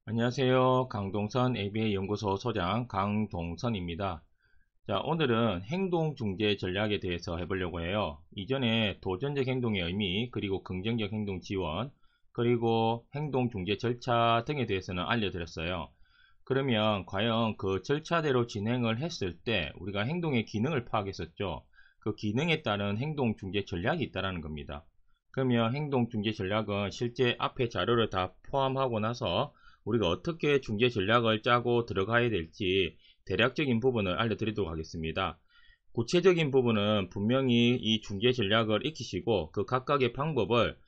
안녕하세요. 강동선 ABA 연구소 소장 강동선입니다. 자, 오늘은 행동중재 전략에 대해서 해보려고 해요. 이전에 도전적 행동의 의미, 그리고 긍정적 행동 지원, 그리고 행동중재 절차 등에 대해서는 알려드렸어요. 그러면 과연 그 절차대로 진행을 했을 때 우리가 행동의 기능을 파악했었죠. 그 기능에 따른 행동중재 전략이 있다는 겁니다. 그러면 행동중재 전략은 실제 앞에 자료를 다 포함하고 나서 우리가 어떻게 중재 전략을 짜고 들어가야 될지 대략적인 부분을 알려드리도록 하겠습니다. 구체적인 부분은 분명히 이 중재 전략을 익히시고 그 각각의 방법을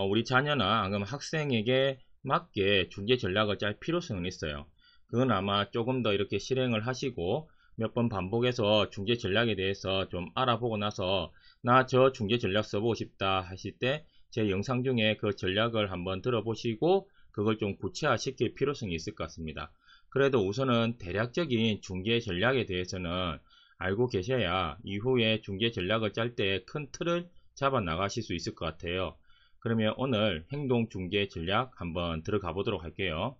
우리 자녀나 아니면 학생에게 맞게 중재 전략을 짤 필요성은 있어요. 그건 아마 조금 더 이렇게 실행을 하시고 몇 번 반복해서 중재 전략에 대해서 좀 알아보고 나서 나 저 중재 전략 써보고 싶다 하실 때 제 영상 중에 그 전략을 한번 들어보시고 그걸 좀 구체화 시킬 필요성이 있을 것 같습니다. 그래도 우선은 대략적인 중재 전략에 대해서는 알고 계셔야 이후에 중재 전략을 짤 때 큰 틀을 잡아 나가실 수 있을 것 같아요. 그러면 오늘 행동 중재 전략 한번 들어가 보도록 할게요.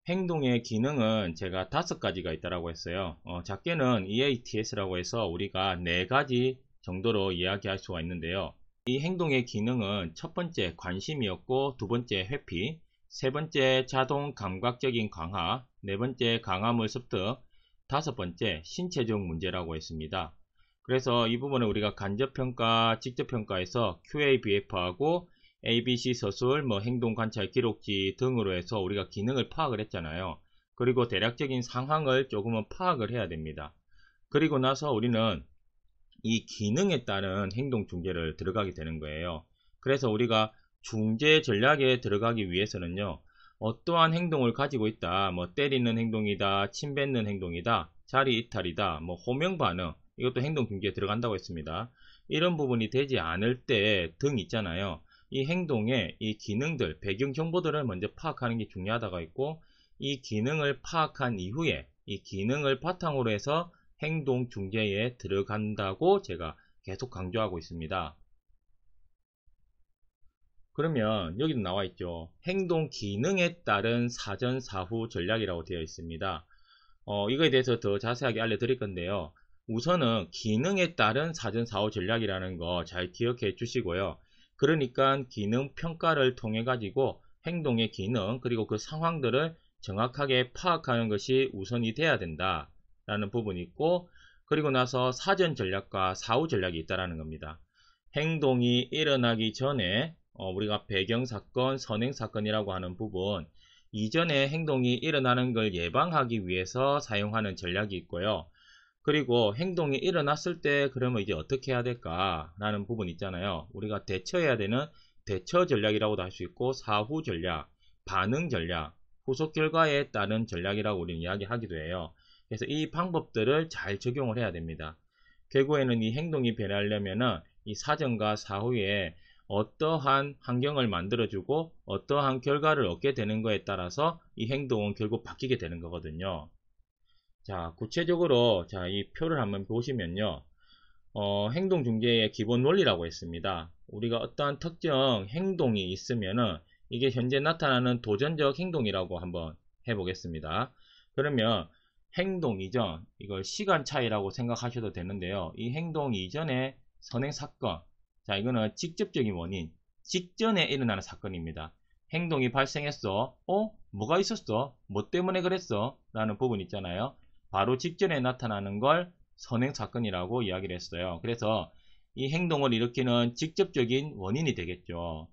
행동의 기능은 제가 5가지가 있다고 했어요. 작게는 EATS라고 해서 우리가 4가지 정도로 이야기할 수가 있는데요. 이 행동의 기능은 첫 번째 관심이었고, 두 번째 회피, 세 번째 자동 감각적인 강화, 네 번째 강화물 습득, 다섯 번째 신체적 문제라고 했습니다. 그래서 이 부분을 우리가 간접평가, 직접평가에서 QABF하고 ABC 서술, 행동 관찰 기록지 등으로 해서 우리가 기능을 파악을 했잖아요. 그리고 대략적인 상황을 조금은 파악을 해야 됩니다. 그리고 나서 우리는 이 기능에 따른 행동 중재를 들어가게 되는 거예요. 그래서 우리가 중재 전략에 들어가기 위해서는요, 어떠한 행동을 가지고 있다, 때리는 행동이다, 침 뱉는 행동이다, 자리 이탈이다, 호명 반응, 이것도 행동 중재에 들어간다고 했습니다. 이런 부분이 되지 않을 때 등 있잖아요. 이 행동의 이 기능들, 배경 정보들을 먼저 파악하는 게 중요하다고 있고, 이 기능을 파악한 이후에 이 기능을 바탕으로 해서 행동 중재에 들어간다고 제가 계속 강조하고 있습니다. 그러면 여기도 나와 있죠. 행동 기능에 따른 사전 사후 전략이라고 되어 있습니다. 이거에 대해서 더 자세하게 알려드릴 건데요. 우선은 기능에 따른 사전 사후 전략이라는 거 잘 기억해 주시고요. 그러니까 기능 평가를 통해 가지고 행동의 기능 그리고 그 상황들을 정확하게 파악하는 것이 우선이 돼야 된다 라는 부분이 있고, 그리고 나서 사전 전략과 사후 전략이 있다는 겁니다. 행동이 일어나기 전에 우리가 배경사건, 선행사건이라고 하는 부분, 이전에 행동이 일어나는 걸 예방하기 위해서 사용하는 전략이 있고요. 그리고 행동이 일어났을 때 그러면 이제 어떻게 해야 될까 라는 부분 있잖아요. 우리가 대처해야 되는 대처 전략이라고도 할 수 있고, 사후 전략, 반응 전략, 후속 결과에 따른 전략이라고 우리는 이야기하기도 해요. 그래서 이 방법들을 잘 적용을 해야 됩니다. 결국에는 이 행동이 변하려면은 이 사전과 사후에 어떠한 환경을 만들어주고 어떠한 결과를 얻게 되는 것에 따라서 이 행동은 결국 바뀌게 되는 거거든요. 자, 구체적으로 이 표를 한번 보시면요. 행동 중재의 기본 원리라고 했습니다. 우리가 어떠한 특정 행동이 있으면은 이게 현재 나타나는 도전적 행동이라고 한번 해보겠습니다. 그러면 행동 이전, 이걸 시간 차이라고 생각하셔도 되는데요. 이 행동 이전의 선행 사건, 자, 이거는 직접적인 원인, 직전에 일어나는 사건입니다. 행동이 발생했어. 뭐가 있었어? 뭐 때문에 그랬어? 라는 부분 있잖아요. 바로 직전에 나타나는 걸 선행 사건이라고 이야기를 했어요. 그래서 이 행동을 일으키는 직접적인 원인이 되겠죠.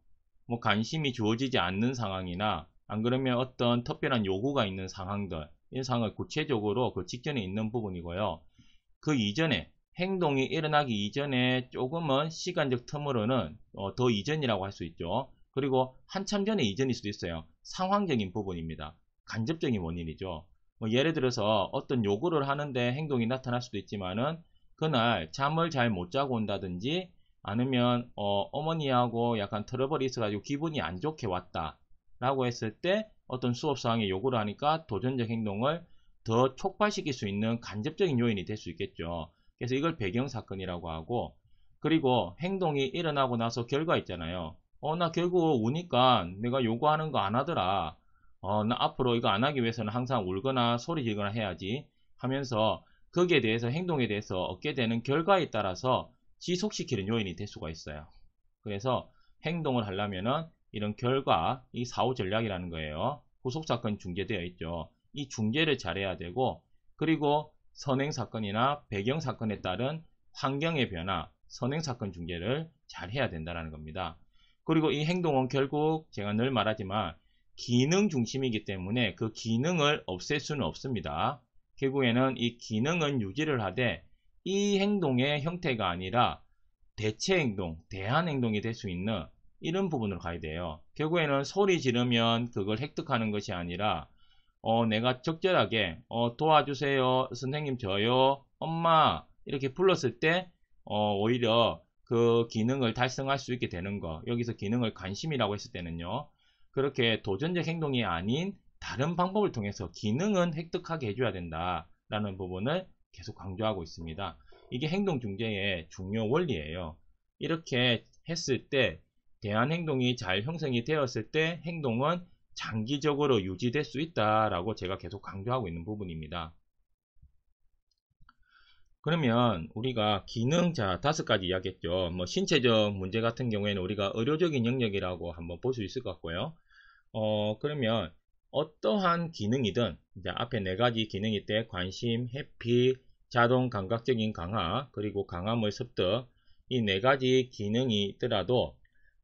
관심이 주어지지 않는 상황이나 안 그러면 어떤 특별한 요구가 있는 상황들, 이 상황을 구체적으로 그 직전에 있는 부분이고요. 그 이전에 행동이 일어나기 이전에 조금은 시간적 텀으로는 더 이전이라고 할 수 있죠. 그리고 한참 전에 이전일 수도 있어요. 상황적인 부분입니다. 간접적인 원인이죠. 예를 들어서 어떤 요구를 하는데 행동이 나타날 수도 있지만은 그날 잠을 잘 못 자고 온다든지 아니면 어머니하고 약간 트러블이 있어가지고 기분이 안 좋게 왔다 라고 했을 때 어떤 수업 상황에 요구를 하니까 도전적 행동을 더 촉발시킬 수 있는 간접적인 요인이 될 수 있겠죠. 그래서 이걸 배경사건이라고 하고, 그리고 행동이 일어나고 나서 결과 있잖아요. 나 결국 우니까 내가 요구하는 거 안 하더라. 나 앞으로 이거 안 하기 위해서는 항상 울거나 소리 지르거나 해야지 하면서 거기에 대해서 행동에 대해서 얻게 되는 결과에 따라서 지속시키는 요인이 될 수가 있어요. 그래서 행동을 하려면은 이런 결과, 이 사후 전략이라는 거예요. 후속사건 중재되어 있죠. 이 중재를 잘해야 되고, 그리고 선행사건이나 배경사건에 따른 환경의 변화, 선행사건 중재를 잘 해야 된다는 겁니다. 그리고 이 행동은 결국 제가 늘 말하지만 기능 중심이기 때문에 그 기능을 없앨 수는 없습니다. 결국에는 이 기능은 유지를 하되 이 행동의 형태가 아니라 대체 행동, 대안 행동이 될 수 있는 이런 부분으로 가야 돼요. 결국에는 소리 지르면 그걸 획득하는 것이 아니라 내가 적절하게 도와주세요, 선생님 저요, 엄마 이렇게 불렀을 때 오히려 그 기능을 달성할 수 있게 되는 거. 여기서 기능을 관심이라고 했을 때는요. 그렇게 도전적 행동이 아닌 다른 방법을 통해서 기능은 획득하게 해줘야 된다라는 부분을 계속 강조하고 있습니다. 이게 행동중재의 중요 원리예요. 이렇게 했을 때 대안 행동이 잘 형성이 되었을 때 행동은 장기적으로 유지될 수 있다라고 제가 계속 강조하고 있는 부분입니다. 그러면 우리가 기능, 자, 5가지 이야기했죠. 뭐 신체적 문제 같은 경우에는 우리가 의료적인 영역이라고 한번 볼 수 있을 것 같고요. 그러면 어떠한 기능이든 이제 앞에 4가지 기능일 때 관심, 회피, 자동 감각적인 강화, 그리고 강화물 습득, 이 4가지 기능이 있더라도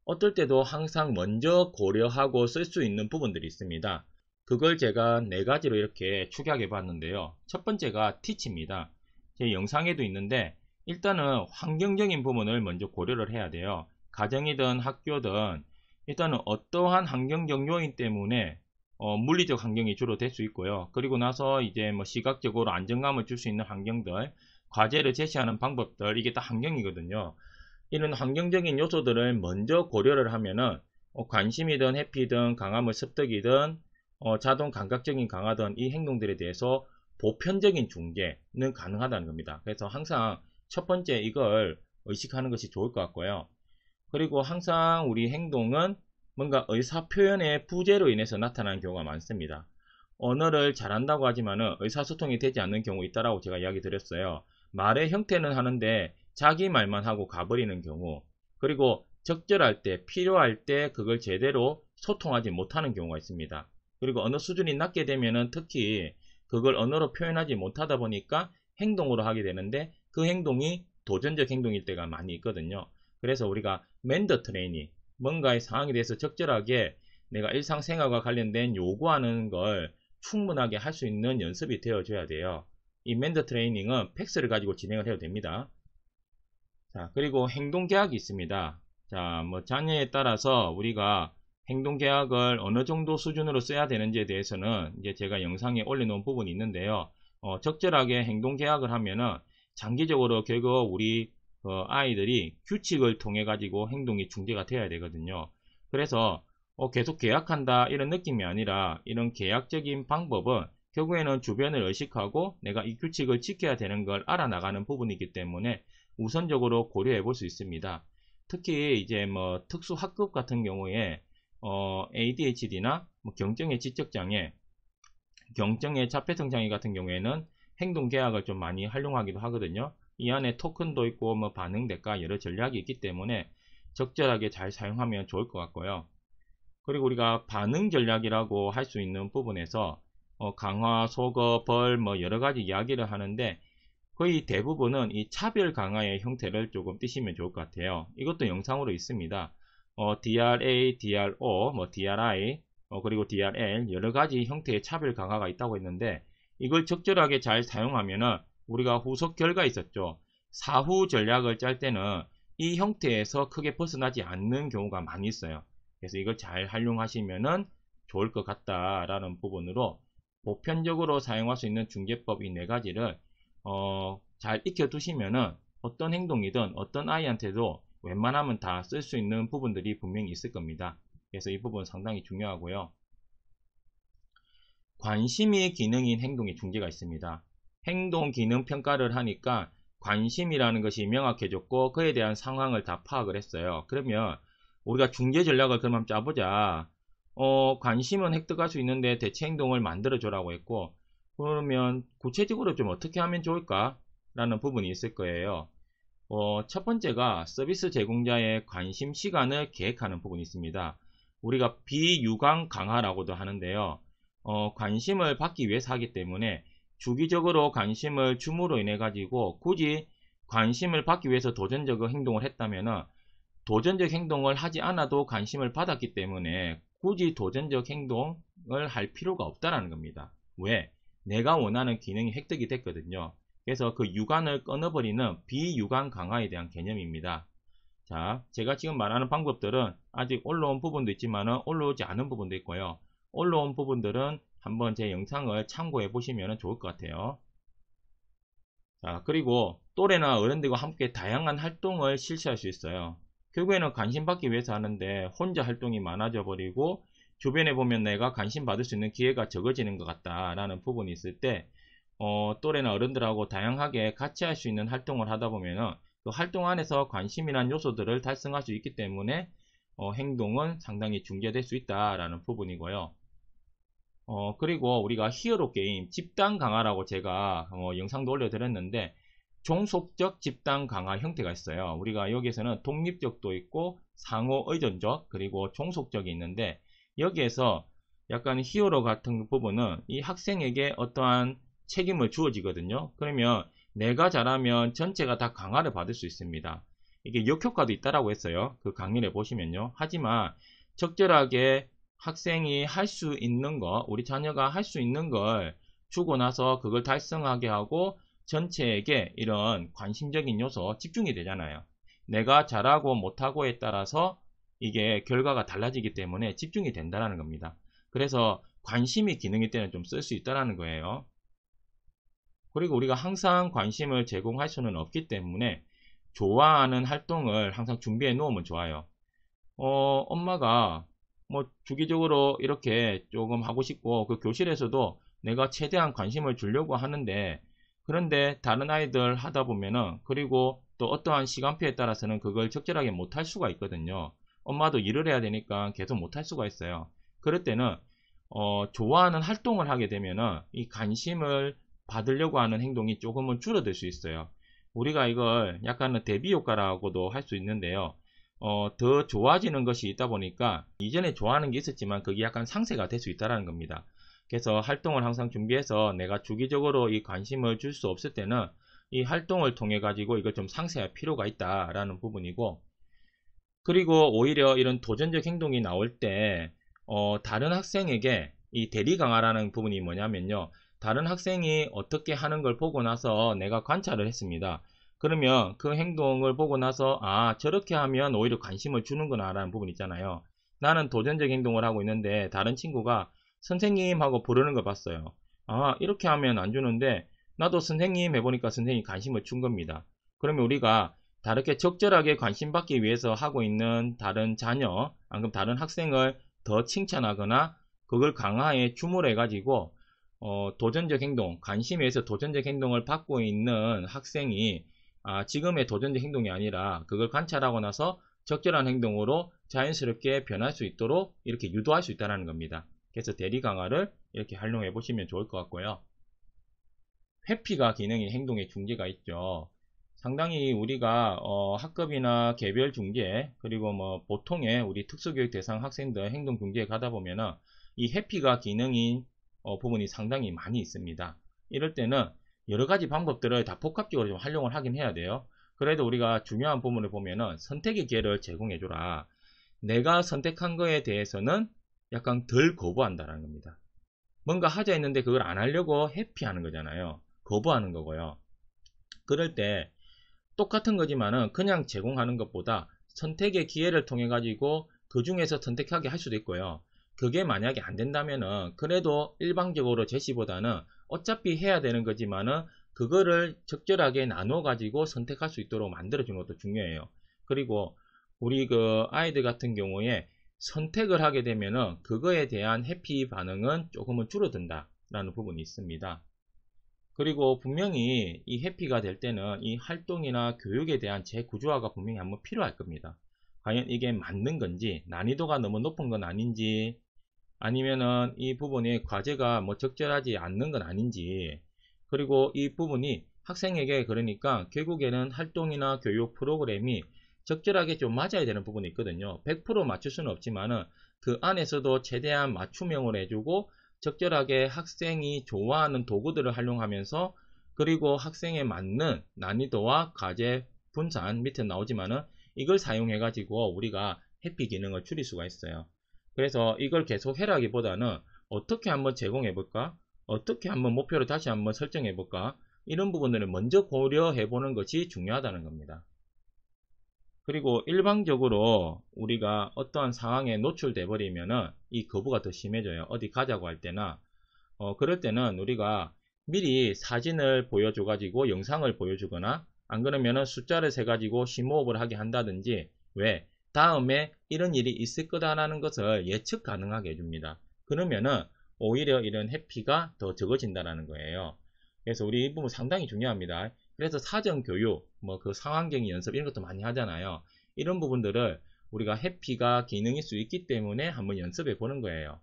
어떨 때도 항상 먼저 고려하고 쓸 수 있는 부분들이 있습니다. 그걸 제가 4가지로 이렇게 축약해 봤는데요. 첫 번째가 teach입니다. 제 영상에도 있는데 일단은 환경적인 부분을 먼저 고려를 해야 돼요. 가정이든 학교든 일단은 어떠한 환경적 요인 때문에 물리적 환경이 주로 될 수 있고요. 그리고 나서 이제 뭐 시각적으로 안정감을 줄 수 있는 환경들, 과제를 제시하는 방법들, 이게 다 환경이거든요. 이런 환경적인 요소들을 먼저 고려를 하면은 관심이든 회피든 강화물 습득이든 자동 감각적인 강화든 이 행동들에 대해서 보편적인 중재는 가능하다는 겁니다. 그래서 항상 첫 번째 이걸 의식하는 것이 좋을 것 같고요. 그리고 항상 우리 행동은 뭔가 의사표현의 부재로 인해서 나타나는 경우가 많습니다. 언어를 잘한다고 하지만은 의사소통이 되지 않는 경우 있다라고 제가 이야기 드렸어요. 말의 형태는 하는데 자기 말만 하고 가버리는 경우, 그리고 적절할 때, 필요할 때 그걸 제대로 소통하지 못하는 경우가 있습니다. 그리고 언어 수준이 낮게 되면은 특히 그걸 언어로 표현하지 못하다 보니까 행동으로 하게 되는데 그 행동이 도전적 행동일 때가 많이 있거든요. 그래서 우리가 맨더 트레이닝, 뭔가의 상황에 대해서 적절하게 내가 일상생활과 관련된 요구하는 걸 충분하게 할 수 있는 연습이 되어줘야 돼요. 이 맨더 트레이닝은 팩스를 가지고 진행을 해도 됩니다. 자, 그리고 행동 계약이 있습니다. 자, 뭐 자녀에 따라서 우리가 행동 계약을 어느 정도 수준으로 써야 되는지에 대해서는 이제 제가 영상에 올려놓은 부분이 있는데요. 적절하게 행동 계약을 하면은 장기적으로 결국 우리 아이들이 규칙을 통해 가지고 행동이 중재가 되어야 되거든요. 그래서 계속 계약한다 이런 느낌이 아니라 이런 계약적인 방법은 결국에는 주변을 의식하고 내가 이 규칙을 지켜야 되는 걸 알아나가는 부분이기 때문에 우선적으로 고려해 볼 수 있습니다. 특히 이제 뭐 특수 학급 같은 경우에 ADHD나 뭐 경증의 지적장애, 경증의 자폐성장애 같은 경우에는 행동 계약을 좀 많이 활용하기도 하거든요. 이 안에 토큰도 있고 뭐 반응 대가 여러 전략이 있기 때문에 적절하게 잘 사용하면 좋을 것 같고요. 그리고 우리가 반응 전략이라고 할 수 있는 부분에서 강화, 소거, 벌 뭐 여러 가지 이야기를 하는데 거의 대부분은 이 차별 강화의 형태를 조금 띄시면 좋을 것 같아요. 이것도 영상으로 있습니다. DRA, DRO, 뭐 DRI, 그리고 DRL 여러 가지 형태의 차별 강화가 있다고 했는데 이걸 적절하게 잘 사용하면은 우리가 후속 결과 있었죠. 사후 전략을 짤 때는 이 형태에서 크게 벗어나지 않는 경우가 많이 있어요. 그래서 이걸 잘 활용하시면은 좋을 것 같다라는 부분으로 보편적으로 사용할 수 있는 중재법 이 4가지를 잘 익혀두시면은 어떤 행동이든 어떤 아이한테도 웬만하면 다 쓸 수 있는 부분들이 분명히 있을 겁니다. 그래서 이 부분 상당히 중요하고요. 관심이 기능인 행동의 중재가 있습니다. 행동 기능 평가를 하니까 관심이라는 것이 명확해졌고 그에 대한 상황을 다 파악을 했어요. 그러면 우리가 중재 전략을 그럼 짜보자. 관심은 획득할 수 있는데 대체 행동을 만들어 줘라고 했고, 그러면 구체적으로 좀 어떻게 하면 좋을까? 라는 부분이 있을 거예요. 첫 번째가 서비스 제공자의 관심 시간을 계획하는 부분이 있습니다. 우리가 비유광 강화라고도 하는데요. 관심을 받기 위해서 하기 때문에 주기적으로 관심을 줌으로 인해 가지고 굳이 관심을 받기 위해서 도전적 행동을 했다면 도전적 행동을 하지 않아도 관심을 받았기 때문에 굳이 도전적 행동을 할 필요가 없다는 겁니다. 왜? 내가 원하는 기능이 획득이 됐거든요. 그래서 그 유관을 끊어버리는 비유관 강화에 대한 개념입니다. 자, 제가 지금 말하는 방법들은 아직 올라온 부분도 있지만 올라오지 않은 부분도 있고요. 올라온 부분들은 한번 제 영상을 참고해 보시면 좋을 것 같아요. 자, 그리고 또래나 어른들과 함께 다양한 활동을 실시할 수 있어요. 결국에는 관심 받기 위해서 하는데 혼자 활동이 많아져 버리고 주변에 보면 내가 관심 받을 수 있는 기회가 적어지는 것 같다라는 부분이 있을 때 또래나 어른들하고 다양하게 같이 할 수 있는 활동을 하다 보면은 그 활동 안에서 관심이란 요소들을 달성할 수 있기 때문에 행동은 상당히 중재될 수 있다라는 부분이고요. 그리고 우리가 히어로 게임 집단 강화라고 제가 영상도 올려드렸는데 종속적 집단 강화 형태가 있어요. 우리가 여기에서는 독립적도 있고 상호 의존적 그리고 종속적이 있는데 여기에서 약간 히어로 같은 부분은 이 학생에게 어떠한 책임을 주어지거든요. 그러면 내가 잘하면 전체가 다 강화를 받을 수 있습니다. 이게 역효과도 있다라고 했어요. 그 강의를 보시면요. 하지만 적절하게 학생이 할 수 있는 거, 우리 자녀가 할 수 있는 걸 주고 나서 그걸 달성하게 하고 전체에게 이런 관심적인 요소 집중이 되잖아요. 내가 잘하고 못하고에 따라서 이게 결과가 달라지기 때문에 집중이 된다는 겁니다. 그래서 관심이 기능일 때는 좀 쓸 수 있다는 거예요. 그리고 우리가 항상 관심을 제공할 수는 없기 때문에 좋아하는 활동을 항상 준비해 놓으면 좋아요. 엄마가 뭐 주기적으로 이렇게 조금 하고 싶고 그 교실에서도 내가 최대한 관심을 주려고 하는데 그런데 다른 아이들 하다 보면은 그리고 또 어떠한 시간표에 따라서는 그걸 적절하게 못할 수가 있거든요. 엄마도 일을 해야 되니까 계속 못할 수가 있어요. 그럴 때는 좋아하는 활동을 하게 되면은 이 관심을 받으려고 하는 행동이 조금은 줄어들 수 있어요. 우리가 이걸 약간은 대비 효과라고도 할 수 있는데요. 더 좋아지는 것이 있다 보니까 이전에 좋아하는 게 있었지만 그게 약간 상쇄가 될 수 있다는 겁니다. 그래서 활동을 항상 준비해서 내가 주기적으로 이 관심을 줄 수 없을 때는 이 활동을 통해 가지고 이걸 좀 상쇄할 필요가 있다라는 부분이고 그리고 오히려 이런 도전적 행동이 나올 때 다른 학생에게 이 대리 강화라는 부분이 뭐냐면요. 다른 학생이 어떻게 하는 걸 보고 나서 내가 관찰을 했습니다. 그러면 그 행동을 보고 나서 아 저렇게 하면 오히려 관심을 주는구나 라는 부분 있잖아요. 나는 도전적 행동을 하고 있는데 다른 친구가 선생님 하고 부르는 걸 봤어요. 아 이렇게 하면 안 주는데 나도 선생님 해보니까 선생님이 관심을 준 겁니다. 그러면 우리가 다르게 적절하게 관심 받기 위해서 하고 있는 다른 자녀, 아니면 다른 학생을 더 칭찬하거나 그걸 강화해 주물해 가지고 도전적 행동, 관심에 의해서 도전적 행동을 받고 있는 학생이 지금의 도전적 행동이 아니라 그걸 관찰하고 나서 적절한 행동으로 자연스럽게 변할 수 있도록 이렇게 유도할 수 있다는 겁니다. 그래서 대리 강화를 이렇게 활용해 보시면 좋을 것 같고요. 회피가 기능인 행동의 중재가 있죠. 상당히 우리가 학급이나 개별 중재 그리고 뭐 보통의 우리 특수교육 대상 학생들 행동 중재에 가다 보면은 이 회피가 기능인 부분이 상당히 많이 있습니다. 이럴 때는 여러 가지 방법들을 다 복합적으로 좀 활용을 하긴 해야 돼요. 그래도 우리가 중요한 부분을 보면은 선택의 기회를 제공해 줘라. 내가 선택한 거에 대해서는 약간 덜 거부한다는 겁니다. 뭔가 하자 했는데 그걸 안 하려고 회피하는 거잖아요. 거부하는 거고요. 그럴 때 똑같은 거지만은 그냥 제공하는 것보다 선택의 기회를 통해 가지고 그 중에서 선택하게 할 수도 있고요. 그게 만약에 안 된다면은 그래도 일방적으로 제시보다는 어차피 해야 되는 거지만은 그거를 적절하게 나눠 가지고 선택할 수 있도록 만들어 주는 것도 중요해요. 그리고 우리 그 아이들 같은 경우에 선택을 하게 되면은 그거에 대한 회피 반응은 조금은 줄어든다 라는 부분이 있습니다. 그리고 분명히 이 회피가 될 때는 이 활동이나 교육에 대한 재구조화가 분명히 한번 필요할 겁니다. 과연 이게 맞는 건지, 난이도가 너무 높은 건 아닌지, 아니면은 이 부분이 과제가 뭐 적절하지 않는 건 아닌지, 그리고 이 부분이 학생에게 그러니까 결국에는 활동이나 교육 프로그램이 적절하게 좀 맞아야 되는 부분이 있거든요. 100% 맞출 수는 없지만은 그 안에서도 최대한 맞춤형을 해주고 적절하게 학생이 좋아하는 도구들을 활용하면서, 그리고 학생에 맞는 난이도와 과제 분산 밑에 나오지만은 이걸 사용해 가지고 우리가 해피 기능을 줄일 수가 있어요. 그래서 이걸 계속 해라기보다는 어떻게 한번 제공해 볼까, 어떻게 한번 목표를 다시 한번 설정해 볼까, 이런 부분들을 먼저 고려해 보는 것이 중요하다는 겁니다. 그리고 일방적으로 우리가 어떠한 상황에 노출돼 버리면은 이 거부가 더 심해져요. 어디 가자고 할 때나 그럴 때는 우리가 미리 사진을 보여줘 가지고 영상을 보여주거나, 안 그러면은 숫자를 세 가지고 심호흡을 하게 한다든지, 왜 다음에 이런 일이 있을 거다라는 것을 예측 가능하게 해줍니다. 그러면은 오히려 이런 해피가 더 적어진다는 거예요. 그래서 우리 이 부분 상당히 중요합니다. 그래서 사전 교육, 뭐 그 상황경위 연습 이런 것도 많이 하잖아요. 이런 부분들을 우리가 해피가 기능일 수 있기 때문에 한번 연습해 보는 거예요.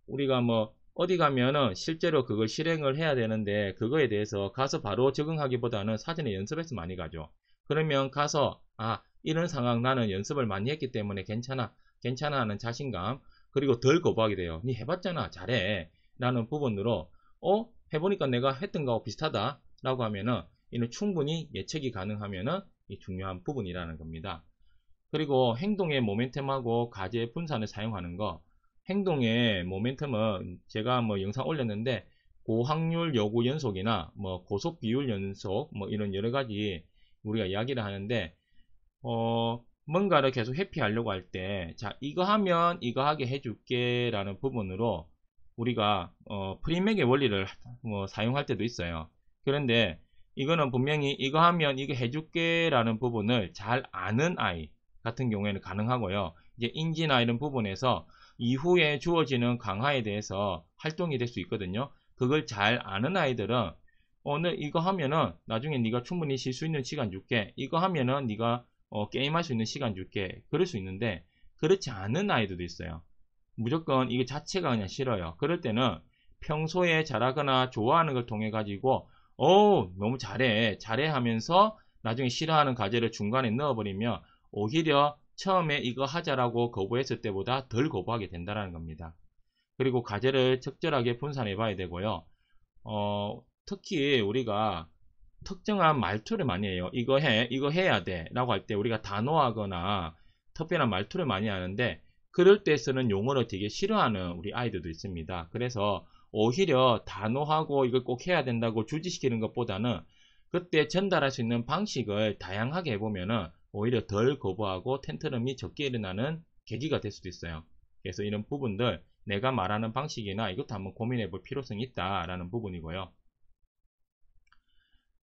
우리가 뭐 어디 가면은 실제로 그걸 실행을 해야 되는데, 그거에 대해서 가서 바로 적응하기보다는 사전에 연습해서 많이 가죠. 그러면 가서 이런 상황 나는 연습을 많이 했기 때문에 괜찮아 하는 자신감, 그리고 덜 거부하게 돼요. 니 해봤잖아, 잘해 라는 부분으로 해보니까 내가 했던 거하고 비슷하다 라고 하면은 이는 충분히 예측이 가능하면은 이 중요한 부분이라는 겁니다. 그리고 행동의 모멘텀하고 과제 분산을 사용하는 거, 행동의 모멘텀은 제가 뭐 영상 올렸는데 고확률 요구 연속이나 뭐 고속 비율 연속 뭐 이런 여러 가지 우리가 이야기를 하는데, 뭔가를 계속 회피하려고 할 때, 자, 이거 하면 이거 하게 해줄게 라는 부분으로 우리가 프리맥의 원리를 뭐 사용할 때도 있어요. 그런데 이거는 분명히 이거 하면 이거 해줄게 라는 부분을 잘 아는 아이 같은 경우에는 가능하고요. 이제 인지나 이런 부분에서 이후에 주어지는 강화에 대해서 활동이 될 수 있거든요. 그걸 잘 아는 아이들은 오늘 이거 하면은 나중에 네가 충분히 쉴 수 있는 시간 줄게, 이거 하면은 네가 게임할 수 있는 시간 줄게, 그럴 수 있는데, 그렇지 않은 아이들도 있어요. 무조건 이게 자체가 그냥 싫어요. 그럴 때는 평소에 잘하거나 좋아하는 걸 통해 가지고 너무 잘해 하면서 나중에 싫어하는 과제를 중간에 넣어버리면 오히려 처음에 이거 하자라고 거부했을 때보다 덜 거부하게 된다는 겁니다. 그리고 과제를 적절하게 분산해 봐야 되고요. 특히 우리가 특정한 말투를 많이 해요. 이거 해, 이거 해야 돼 라고 할 때 우리가 단호하거나 특별한 말투를 많이 하는데, 그럴 때 쓰는 용어를 되게 싫어하는 우리 아이들도 있습니다. 그래서 오히려 단호하고 이걸 꼭 해야 된다고 주지시키는 것보다는 그때 전달할 수 있는 방식을 다양하게 해보면은 오히려 덜 거부하고 텐트럼이 적게 일어나는 계기가 될 수도 있어요. 그래서 이런 부분들 내가 말하는 방식이나 이것도 한번 고민해 볼 필요성이 있다라는 부분이고요.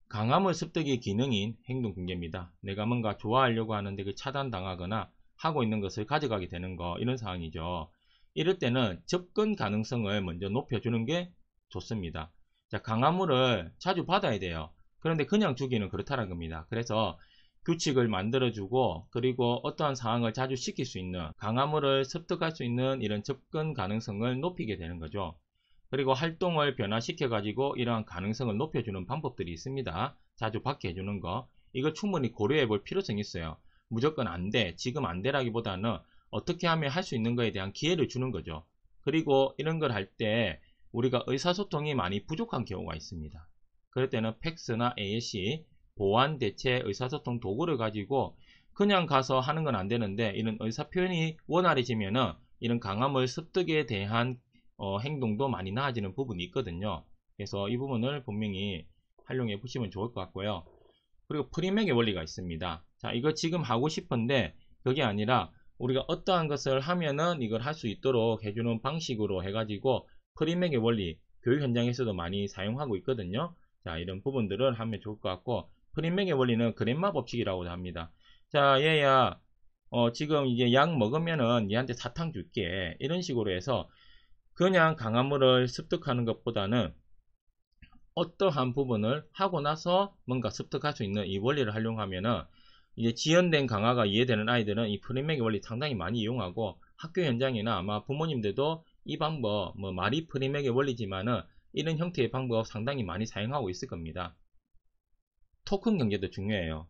강화물 습득의 기능인 행동붕괴입니다. 내가 뭔가 좋아하려고 하는데 그 차단당하거나 하고 있는 것을 가져가게 되는 거, 이런 상황이죠. 이럴 때는 접근 가능성을 먼저 높여주는 게 좋습니다. 자, 강화물을 자주 받아야 돼요. 그런데 그냥 주기는 그렇다는 겁니다. 그래서 규칙을 만들어주고, 그리고 어떠한 상황을 자주 시킬 수 있는 강화물을 습득할 수 있는 이런 접근 가능성을 높이게 되는 거죠. 그리고 활동을 변화시켜 가지고 이러한 가능성을 높여주는 방법들이 있습니다. 자주 받게 해주는 거, 이걸 충분히 고려해 볼 필요성이 있어요. 무조건 안 돼, 지금 안 되라기보다는 어떻게 하면 할 수 있는 거에 대한 기회를 주는 거죠. 그리고 이런 걸 할 때 우리가 의사소통이 많이 부족한 경우가 있습니다. 그럴 때는 팩스나 ASC, 보완 대체 의사소통 도구를 가지고 그냥 가서 하는 건 안 되는데, 이런 의사표현이 원활해지면은 이런 강화물 습득에 대한 행동도 많이 나아지는 부분이 있거든요. 그래서 이 부분을 분명히 활용해 보시면 좋을 것 같고요. 그리고 프리맥의 원리가 있습니다. 자, 이거 지금 하고 싶은데 그게 아니라 우리가 어떠한 것을 하면은 이걸 할 수 있도록 해주는 방식으로 해가지고 프리맥의 원리, 교육 현장에서도 많이 사용하고 있거든요. 자, 이런 부분들을 하면 좋을 것 같고, 프리맥의 원리는 그랜마 법칙이라고 합니다. 자, 얘야 지금 이제 약 먹으면은 얘한테 사탕 줄게, 이런 식으로 해서 그냥 강화물을 습득하는 것보다는 어떠한 부분을 하고 나서 뭔가 습득할 수 있는 이 원리를 활용하면은 이제 지연된 강화가 이해되는 아이들은 이 프리맥의 원리 상당히 많이 이용하고 학교 현장이나 아마 부모님들도 이 방법, 뭐 말이 프리맥의 원리지만은 이런 형태의 방법 상당히 많이 사용하고 있을 겁니다. 토큰 경제도 중요해요.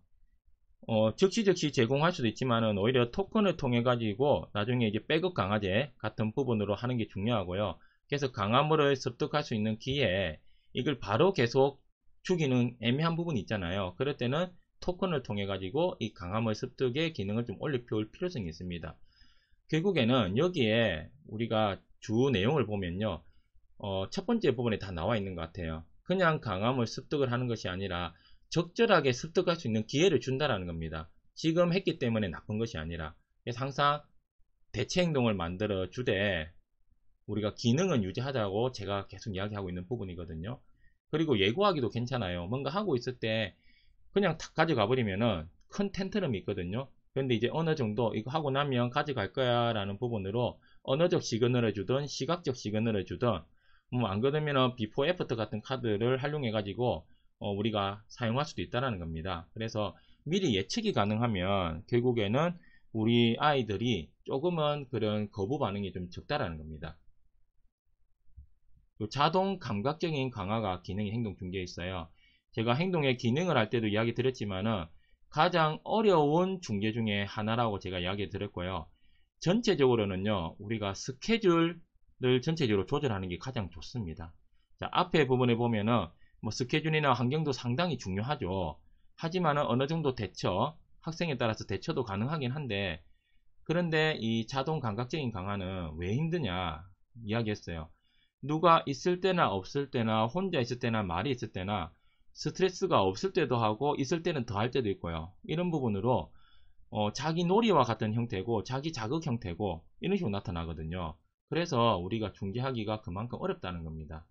즉시 제공할 수도 있지만은 오히려 토큰을 통해 가지고 나중에 이제 백업 강화제 같은 부분으로 하는 게 중요하고요. 그래서 강화물을 습득할 수 있는 기회에 이걸 바로 계속 주기는 애매한 부분이 있잖아요. 그럴 때는 토큰을 통해 가지고 이 강화물 습득의 기능을 좀 올려볼 필요성이 있습니다. 결국에는 여기에 우리가 주 내용을 보면요. 첫 번째 부분에 다 나와 있는 것 같아요. 그냥 강화물 습득을 하는 것이 아니라 적절하게 습득할 수 있는 기회를 준다라는 겁니다. 지금 했기 때문에 나쁜 것이 아니라. 그래서 항상 대체 행동을 만들어 주되 우리가 기능은 유지하자고 제가 계속 이야기하고 있는 부분이거든요. 그리고 예고하기도 괜찮아요. 뭔가 하고 있을 때 그냥 탁 가져가 버리면은 큰 텐트럼이 있거든요. 근데 이제 어느 정도 이거 하고 나면 가져갈 거야 라는 부분으로 언어적 시그널을 주든 시각적 시그널을 주든 안 그러면은 비포 애프터 같은 카드를 활용해 가지고 우리가 사용할 수도 있다라는 겁니다. 그래서 미리 예측이 가능하면 결국에는 우리 아이들이 조금은 그런 거부 반응이 좀 적다라는 겁니다. 자동 감각적인 강화가 기능이 행동 중계에 있어요. 제가 행동의 기능을 할 때도 이야기 드렸지만은 가장 어려운 중계 중에 하나라고 제가 이야기 드렸고요. 전체적으로는요, 우리가 스케줄을 전체적으로 조절하는 게 가장 좋습니다. 자, 앞에 부분에 보면은 뭐 스케줄이나 환경도 상당히 중요하죠. 하지만은 어느 정도 대처, 학생에 따라서 대처도 가능하긴 한데, 그런데 이 자동 감각적인 강화는 왜 힘드냐 이야기했어요. 누가 있을 때나 없을 때나 혼자 있을 때나 말이 있을 때나 스트레스가 없을 때도 하고 있을 때는 더 할 때도 있고요. 이런 부분으로 자기 놀이와 같은 형태고 자기 자극 형태고 이런 식으로 나타나거든요. 그래서 우리가 중재하기가 그만큼 어렵다는 겁니다.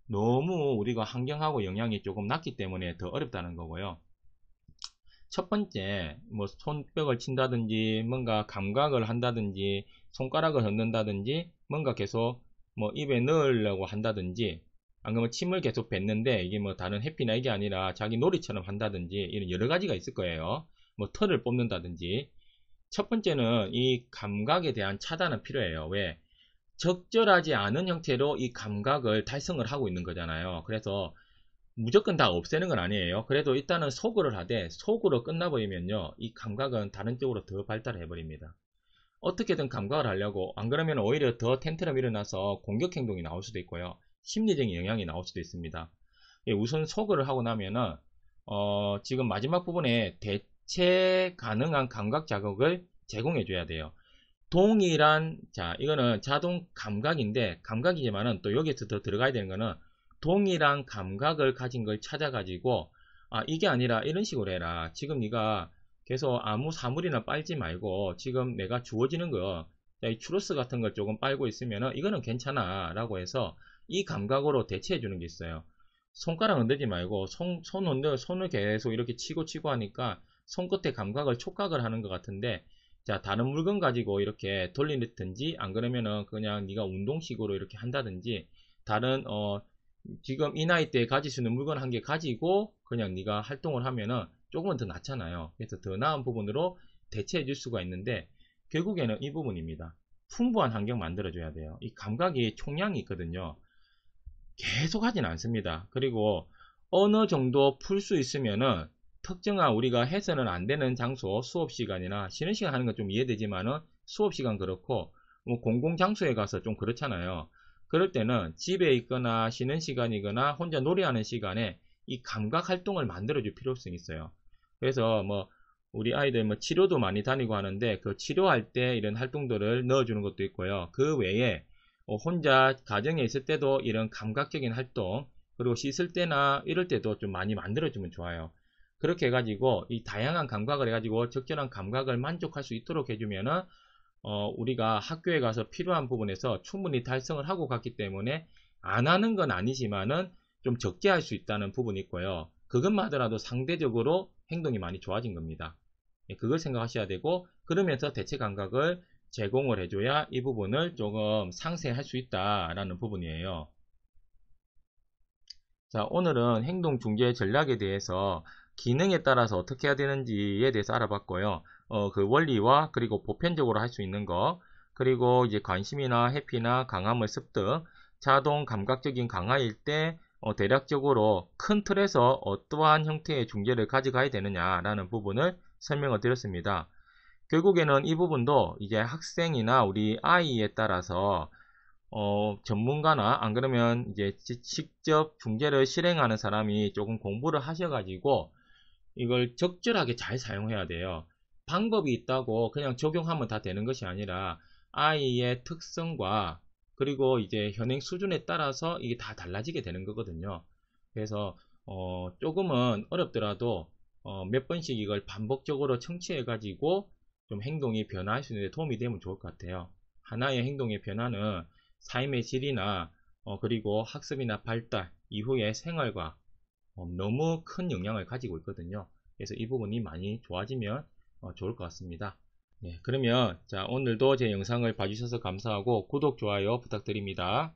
너무 우리가 환경하고 영향이 조금 낮기 때문에 더 어렵다는 거고요. 첫 번째, 뭐 손뼉을 친다든지 뭔가 감각을 한다든지 손가락을 젓는다든지 뭔가 계속 뭐 입에 넣으려고 한다든지 안 그러면 침을 계속 뱉는데 이게 뭐 다른 해피나 이게 아니라 자기 놀이처럼 한다든지 이런 여러 가지가 있을 거예요. 뭐 털을 뽑는다든지. 첫 번째는 이 감각에 대한 차단은 필요해요. 왜? 적절하지 않은 형태로 이 감각을 달성을 하고 있는 거잖아요. 그래서 무조건 다 없애는 건 아니에요. 그래도 일단은 소구를 하되 소구로 끝나버리면요. 이 감각은 다른 쪽으로 더 발달해 버립니다. 어떻게든 감각을 하려고 안 그러면 오히려 더 텐트럼 일어나서 공격 행동이 나올 수도 있고요. 심리적인 영향이 나올 수도 있습니다. 예, 우선 소구를 하고 나면은 지금 마지막 부분에 대체 가능한 감각 자극을 제공해 줘야 돼요. 동일한 자 이거는 자동 감각인데 감각이지만은 또 여기서 더 들어가야 되는 거는 동일한 감각을 가진 걸 찾아 가지고 이게 아니라 이런 식으로 해라. 지금 네가 계속 아무 사물이나 빨지 말고 지금 내가 주어지는 거 이 추로스 같은 걸 조금 빨고 있으면은 이거는 괜찮아 라고 해서 이 감각으로 대체해 주는 게 있어요. 손가락 흔들지 말고 손을 계속 이렇게 치고 하니까 손끝의 감각을 촉각을 하는 것 같은데 자 다른 물건 가지고 이렇게 돌리든지 안 그러면은 그냥 네가 운동식으로 이렇게 한다든지 다른 지금 이 나이 때 가질 수 있는 물건 한 개 가지고 그냥 네가 활동을 하면은 조금은 더 낫잖아요. 그래서 더 나은 부분으로 대체해 줄 수가 있는데 결국에는 이 부분입니다. 풍부한 환경 만들어 줘야 돼요. 이 감각이 총량이 있거든요. 계속 하진 않습니다. 그리고 어느 정도 풀 수 있으면은 특정한 우리가 해서는 안 되는 장소 수업 시간이나 쉬는 시간 하는 건 좀 이해되지만은 수업 시간 그렇고 뭐 공공 장소에 가서 좀 그렇잖아요. 그럴 때는 집에 있거나 쉬는 시간이거나 혼자 놀이하는 시간에 이 감각 활동을 만들어 줄 필요성이 있어요. 그래서 뭐 우리 아이들 뭐 치료도 많이 다니고 하는데 그 치료할 때 이런 활동들을 넣어주는 것도 있고요. 그 외에 혼자 가정에 있을 때도 이런 감각적인 활동 그리고 씻을 때나 이럴 때도 좀 많이 만들어주면 좋아요. 그렇게 해가지고 이 다양한 감각을 해가지고 적절한 감각을 만족할 수 있도록 해주면은 우리가 학교에 가서 필요한 부분에서 충분히 달성을 하고 갔기 때문에 안 하는 건 아니지만은 좀 적게 할 수 있다는 부분이 있고요. 그것만 하더라도 상대적으로 행동이 많이 좋아진 겁니다. 그걸 생각하셔야 되고 그러면서 대체 감각을 제공을 해줘야 이 부분을 조금 상세할 수 있다라는 부분이에요. 자, 오늘은 행동 중재 전략에 대해서 기능에 따라서 어떻게 해야 되는지에 대해서 알아봤고요. 그 원리와 그리고 보편적으로 할 수 있는 거, 그리고 이제 관심이나 회피나 강함을 습득, 자동 감각적인 강화일 때 대략적으로 큰 틀에서 어떠한 형태의 중재를 가져가야 되느냐라는 부분을 설명을 드렸습니다. 결국에는 이 부분도 이제 학생이나 우리 아이에 따라서 전문가나 안 그러면 이제 직접 중재를 실행하는 사람이 조금 공부를 하셔가지고 이걸 적절하게 잘 사용해야 돼요. 방법이 있다고 그냥 적용하면 다 되는 것이 아니라 아이의 특성과 그리고 이제 현행 수준에 따라서 이게 다 달라지게 되는 거거든요. 그래서 조금은 어렵더라도 몇 번씩 이걸 반복적으로 청취해 가지고 좀 행동이 변화할 수 있는데 도움이 되면 좋을 것 같아요. 하나의 행동의 변화는 삶의 질이나 그리고 학습이나 발달 이후의 생활과 너무 큰 영향을 가지고 있거든요. 그래서 이 부분이 많이 좋아지면 좋을 것 같습니다. 네, 그러면 자 오늘도 제 영상을 봐주셔서 감사하고 구독, 좋아요 부탁드립니다.